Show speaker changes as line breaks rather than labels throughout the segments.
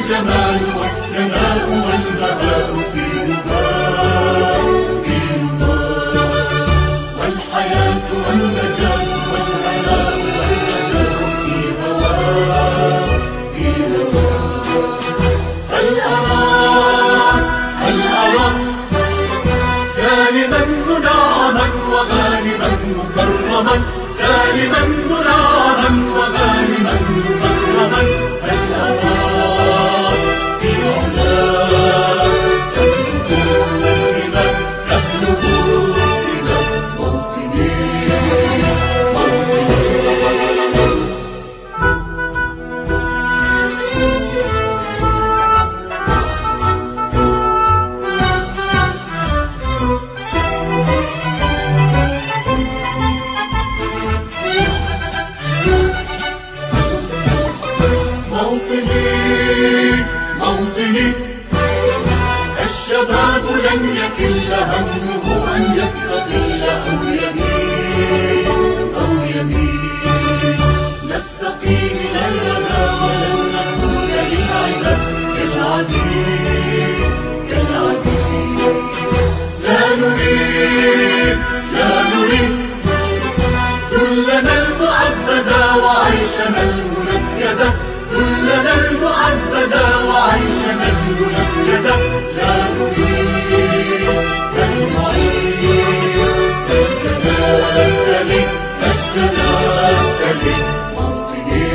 والجمال والسناء والبهاء في رضاه في رضاه، والحياة والنجاة والهناء والرجاء في هواه في هواه. هل أراك سالما منعما وغانما مكرما، سالما منعما وغانما مكرما. هل أراك في علاك تبلغ السماء تبلغ السماء، موطني موطني. موطني الشباب لن يكل همه أن يستقل أو يميل أو يميل. نستقيم إلى الردى ولن نكون للعباد كالعبيد كالعبيد. لا نريد كلنا المعبدا وعيشنا المنكدا، كلنا المعبدا وعيشنا المنكدا. لا نريد بل نعيد مجدنا التالي مجدنا التالي، موطني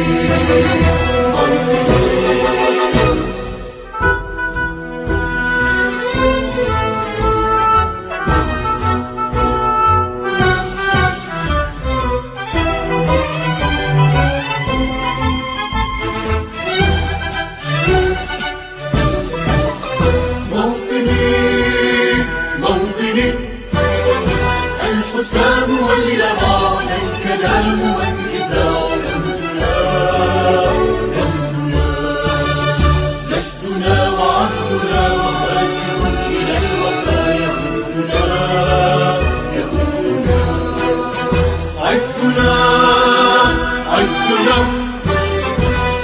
موطني. الحسام واليران الكلام والنزاع رمزنا رمزنا، مجدنا وعهدنا وراجع إلى الوفا يهزنا يهزنا. عزنا عزنا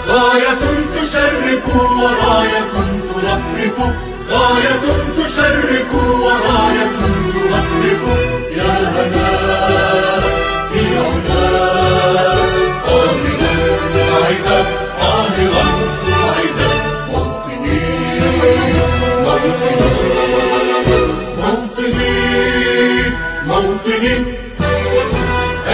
غاية تشرف وراية ترفرف، غاية تشرف وراية ترفرف. يا هنا في علاك قاهرا قاعدا قاهرا قاعدا، موطني موطني موطني موطني.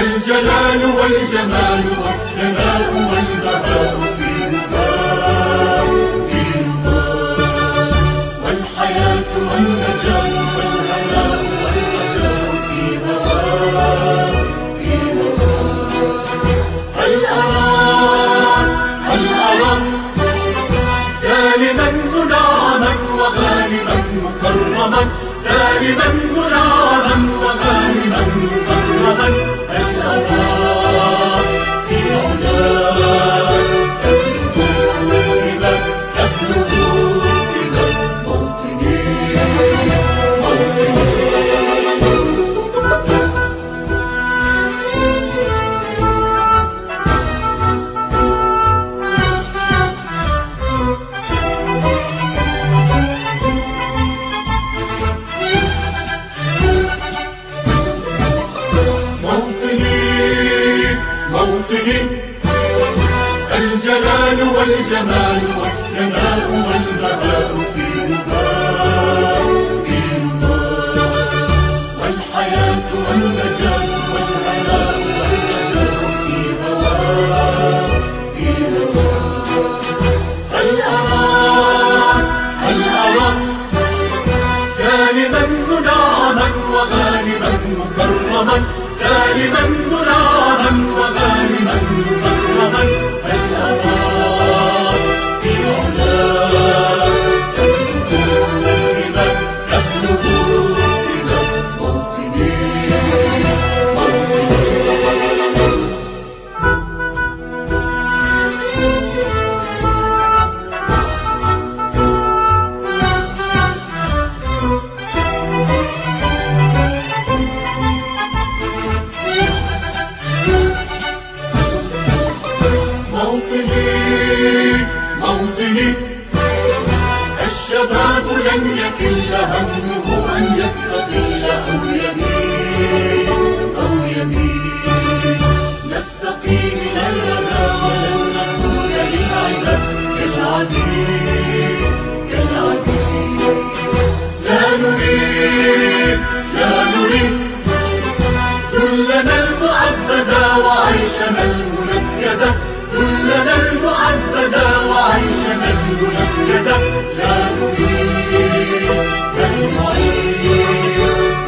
الجلال والجمال والسناء والبهاء في رضاه في رضاه، والحياة والنجاة والهناء والرجاء في هواه في هواه. هل أراك سالما منعما وغانما مكرما، سالما منعما وغانما مكرما. هل أراك في علاك تبلغ السماء تبلغ السماء، موطني موطني. موطني الجلال والجمال والسناء والبهاء في رضاه في رضاه، والحياة والنجاة والهناء والرجاء في هواه في هواه. هل أراك سالما منعما وغانما مكرما، سالما منعما وغانما مكرما. هل أراك في علاك تبلغ السماء تبلغ السماء، موطني موطني. وعيشنا المنكدة ذلنا المعبدة وعيشنا المنكدة لا نريد بل نعيد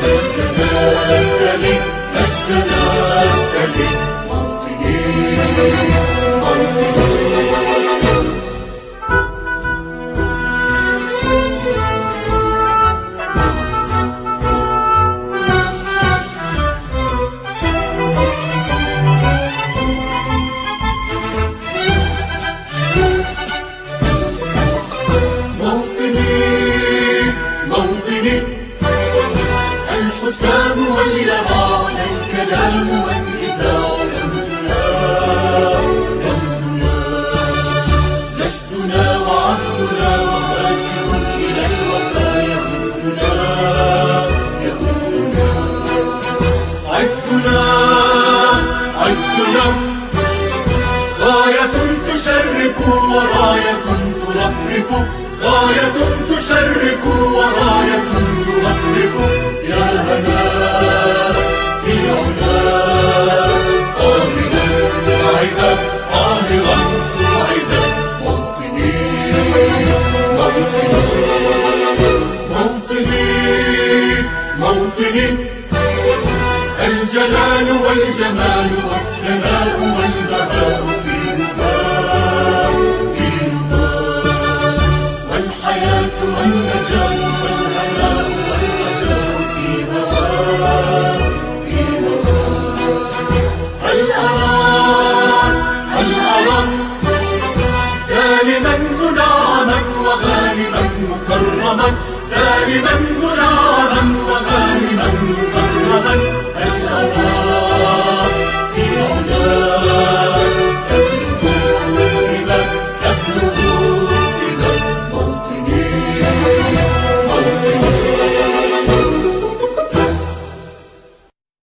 مجدنا التلي مجدنا التلي موطني موطني الحسام واليران الكلام والنزاع رمزنا رمزنا مجدنا وعهدنا وواجب إلى الوفاء يهزنا يهزنا عزنا عزنا غاية تشرف وراية ترفرف غاية تشرف وراية ترفرف يا هنا في علا قاهرا قاعدا قاهرا قاعدا موطني موطني موطني موطني الجلال والجمال والسناء